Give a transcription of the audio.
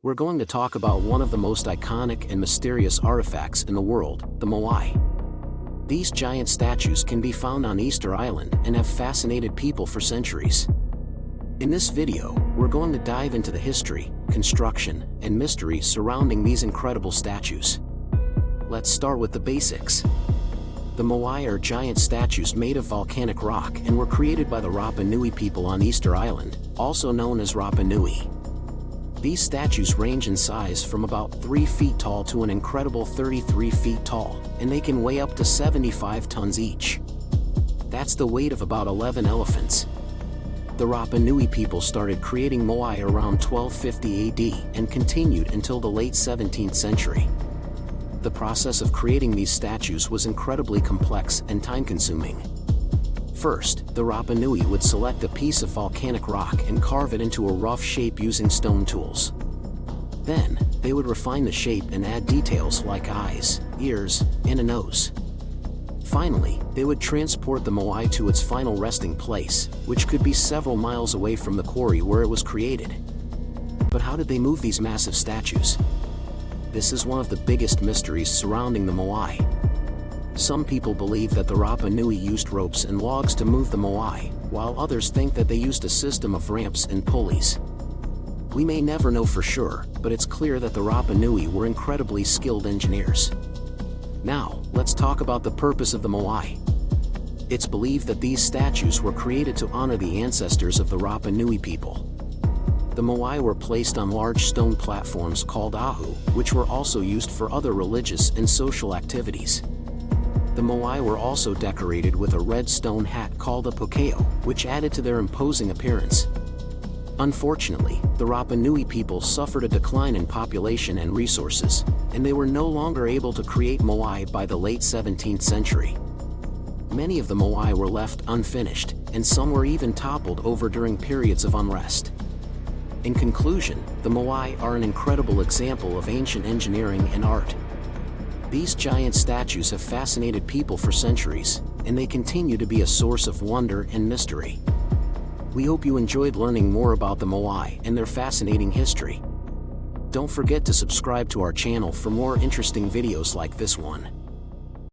we're going to talk about one of the most iconic and mysterious artifacts in the world, the Moai. These giant statues can be found on Easter Island and have fascinated people for centuries. In this video, we're going to dive into the history, construction, and mystery surrounding these incredible statues. Let's start with the basics. The Moai are giant statues made of volcanic rock and were created by the Rapa Nui people on Easter Island, also known as Rapa Nui. These statues range in size from about 3 feet tall to an incredible 33 feet tall, and they can weigh up to 75 tons each. That's the weight of about 11 elephants. The Rapa Nui people started creating Moai around 1250 AD and continued until the late 17th century. The process of creating these statues was incredibly complex and time-consuming. First, the Rapa Nui would select a piece of volcanic rock and carve it into a rough shape using stone tools. Then, they would refine the shape and add details like eyes, ears, and a nose. Finally, they would transport the Moai to its final resting place, which could be several miles away from the quarry where it was created. But how did they move these massive statues? This is one of the biggest mysteries surrounding the Moai. Some people believe that the Rapa Nui used ropes and logs to move the Moai, while others think that they used a system of ramps and pulleys. We may never know for sure, but it's clear that the Rapa Nui were incredibly skilled engineers. Now, let's talk about the purpose of the Moai. It's believed that these statues were created to honor the ancestors of the Rapa Nui people. The Moai were placed on large stone platforms called ahu, which were also used for other religious and social activities. The Moai were also decorated with a red stone hat called a pokeo, which added to their imposing appearance. Unfortunately, the Rapa Nui people suffered a decline in population and resources, and they were no longer able to create Moai by the late 17th century. Many of the Moai were left unfinished, and some were even toppled over during periods of unrest. In conclusion, the Moai are an incredible example of ancient engineering and art. These giant statues have fascinated people for centuries, and they continue to be a source of wonder and mystery. We hope you enjoyed learning more about the Moai and their fascinating history. Don't forget to subscribe to our channel for more interesting videos like this one.